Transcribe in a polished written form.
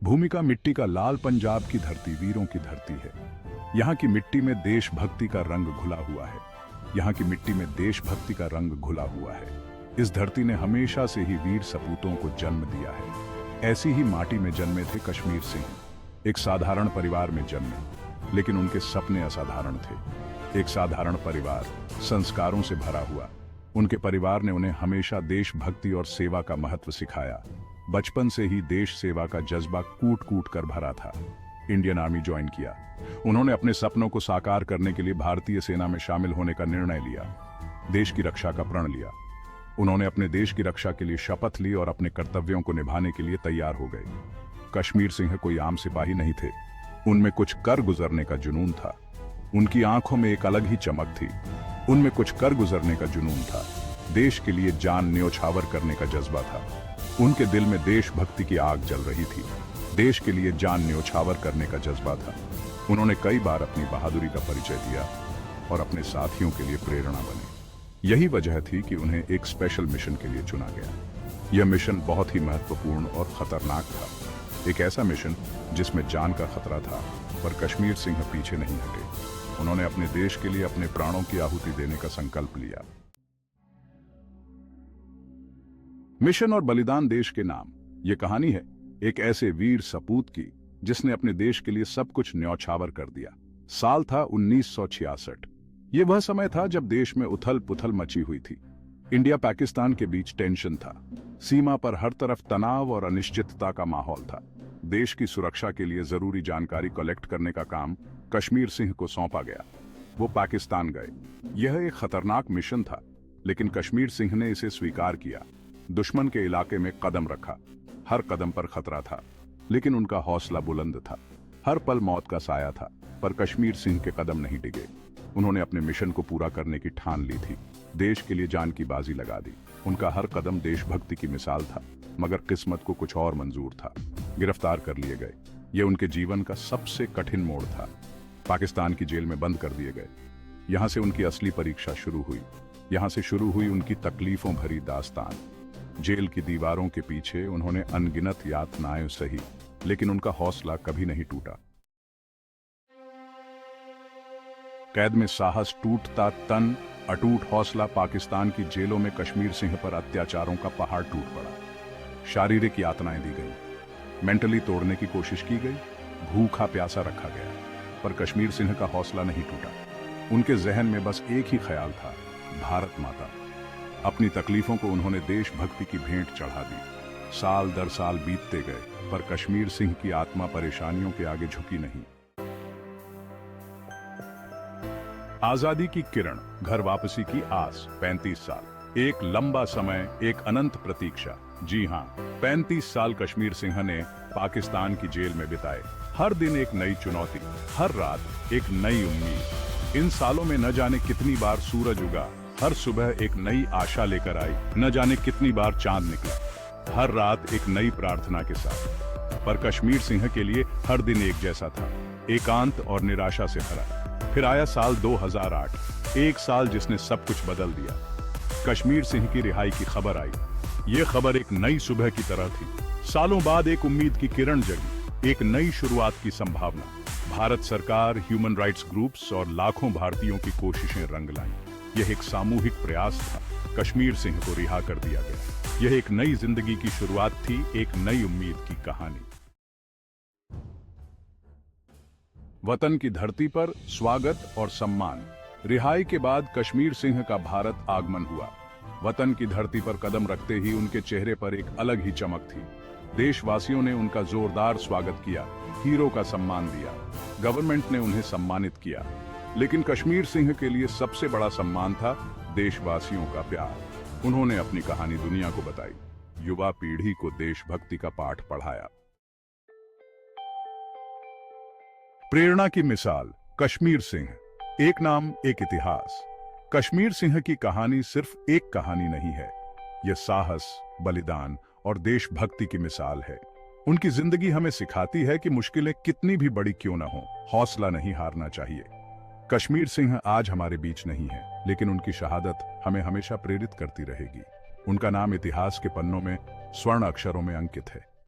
भूमिका मिट्टी का लाल पंजाब की धरती वीरों की धरती है। यहाँ की मिट्टी में देशभक्ति का रंग घुला हुआ है। यहाँ की मिट्टी में देशभक्ति का रंग घुला हुआ है। इस धरती ने हमेशा से ही वीर सपूतों को जन्म दिया है। ऐसी ही माटी में जन्मे थे कश्मीर सिंह। एक साधारण परिवार में जन्मे, लेकिन उनके सपने असाधारण थे। एक साधारण परिवार, संस्कारों से भरा हुआ। उनके परिवार ने उन्हें हमेशा देशभक्ति और सेवा का महत्व सिखाया। बचपन से ही देश सेवा का जज्बा कूट कूट कर भरा था। इंडियन आर्मी ज्वाइन किया। उन्होंने अपने सपनों को साकार करने के लिए भारतीय सेना में शामिल होने का निर्णय लिया। देश की रक्षा का प्रण लिया। उन्होंने अपने देश की रक्षा के लिए शपथ ली और अपने कर्तव्यों को निभाने के लिए तैयार हो गए। कश्मीर सिंह कोई आम सिपाही नहीं थे। उनमें कुछ कर गुजरने का जुनून था। उनकी आंखों में एक अलग ही चमक थी। उनमें कुछ कर गुजरने का जुनून था। देश के लिए जान न्योछावर करने का जज्बा था। उनके दिल में देशभक्ति की आग जल रही थी। देश के लिए जान न्योछावर करने का जज्बा था। उन्होंने कई बार अपनी बहादुरी का परिचय दिया और अपने साथियों के लिए प्रेरणा बने। यही वजह थी कि उन्हें एक स्पेशल मिशन के लिए चुना गया। यह मिशन बहुत ही महत्वपूर्ण और खतरनाक था। एक ऐसा मिशन जिसमें जान का खतरा था, पर कश्मीर सिंह पीछे नहीं हटे। उन्होंने अपने देश के लिए अपने प्राणों की आहुति देने का संकल्प लिया। मिशन और बलिदान देश के नाम। यह कहानी है एक ऐसे वीर सपूत की जिसने अपने देश के लिए सब कुछ न्यौछावर कर दिया। साल था 1966। यह वह समय था जब देश में उथल पुथल मची हुई थी। इंडिया पाकिस्तान के बीच टेंशन था। सीमा पर हर तरफ तनाव और अनिश्चितता का माहौल था। देश की सुरक्षा के लिए जरूरी जानकारी कलेक्ट करने का काम कश्मीर सिंह को सौंपा गया। वो पाकिस्तान गए। यह एक खतरनाक मिशन था, लेकिन कश्मीर सिंह ने इसे स्वीकार किया। दुश्मन के इलाके में कदम रखा। हर कदम पर खतरा था, लेकिन उनका हौसला बुलंद था। हर पल मौत का साया था, पर कश्मीर सिंह के कदम नहीं डिगे। उन्होंने अपने मिशन को पूरा करने की ठान ली थी। देश के लिए जान की बाजी लगा दी। उनका हर कदम देशभक्ति की मिसाल था, मगर किस्मत को कुछ और मंजूर था। गिरफ्तार कर लिए गए। यह उनके जीवन का सबसे कठिन मोड़ था। पाकिस्तान की जेल में बंद कर दिए गए। यहां से उनकी असली परीक्षा शुरू हुई। यहां से शुरू हुई उनकी तकलीफों भरी दास्तान। जेल की दीवारों के पीछे उन्होंने अनगिनत यातनाएं सही, लेकिन उनका हौसला कभी नहीं टूटा। कैद में साहस टूटता तन, अटूट हौसला। पाकिस्तान की जेलों में कश्मीर सिंह पर अत्याचारों का पहाड़ टूट पड़ा। शारीरिक यातनाएं दी गई, मेंटली तोड़ने की कोशिश की गई, भूखा प्यासा रखा गया, पर कश्मीर सिंह का हौसला नहीं टूटा। उनके जहन में बस एक ही ख्याल था, भारत माता। अपनी तकलीफों को उन्होंने देशभक्ति की भेंट चढ़ा दी। साल दर साल बीतते गए, पर कश्मीर सिंह की आत्मा परेशानियों के आगे झुकी नहीं। आजादी की किरण, घर वापसी की आस। 35 साल, एक लंबा समय, एक अनंत प्रतीक्षा। जी हां, 35 साल कश्मीर सिंह ने पाकिस्तान की जेल में बिताए। हर दिन एक नई चुनौती, हर रात एक नई उम्मीद। इन सालों में न जाने कितनी बार सूरज उगा, हर सुबह एक नई आशा लेकर आई। न जाने कितनी बार चांद निकला, हर रात एक नई प्रार्थना के साथ। पर कश्मीर सिंह के लिए हर दिन एक जैसा था, एकांत और निराशा से भरा। फिर आया साल 2008, एक साल जिसने सब कुछ बदल दिया। कश्मीर सिंह की रिहाई की खबर आई। ये खबर एक नई सुबह की तरह थी। सालों बाद एक उम्मीद की किरण जगी, एक नई शुरुआत की संभावना। भारत सरकार, ह्यूमन राइट्स ग्रुप्स और लाखों भारतीयों की कोशिशें रंग लाईं। यह एक सामूहिक प्रयास था। कश्मीर सिंह को रिहा कर दिया गया। यह एक नई जिंदगी की शुरुआत थी, एक नई उम्मीद की कहानी। वतन की धरती पर स्वागत और सम्मान। रिहाई के बाद कश्मीर सिंह का भारत आगमन हुआ। वतन की धरती पर कदम रखते ही उनके चेहरे पर एक अलग ही चमक थी। देशवासियों ने उनका जोरदार स्वागत किया, हीरो का सम्मान दिया। गवर्नमेंट ने उन्हें सम्मानित किया, लेकिन कश्मीर सिंह के लिए सबसे बड़ा सम्मान था देशवासियों का प्यार। उन्होंने अपनी कहानी दुनिया को बताई, युवा पीढ़ी को देशभक्ति का पाठ पढ़ाया। प्रेरणा की मिसाल, कश्मीर सिंह। एक नाम, एक इतिहास। कश्मीर सिंह की कहानी सिर्फ एक कहानी नहीं है, यह साहस, बलिदान और देशभक्ति की मिसाल है। उनकी जिंदगी हमें सिखाती है कि मुश्किलें कितनी भी बड़ी क्यों न हो, हौसला नहीं हारना चाहिए। कश्मीर सिंह आज हमारे बीच नहीं है, लेकिन उनकी शहादत हमें हमेशा प्रेरित करती रहेगी। उनका नाम इतिहास के पन्नों में स्वर्ण अक्षरों में अंकित है।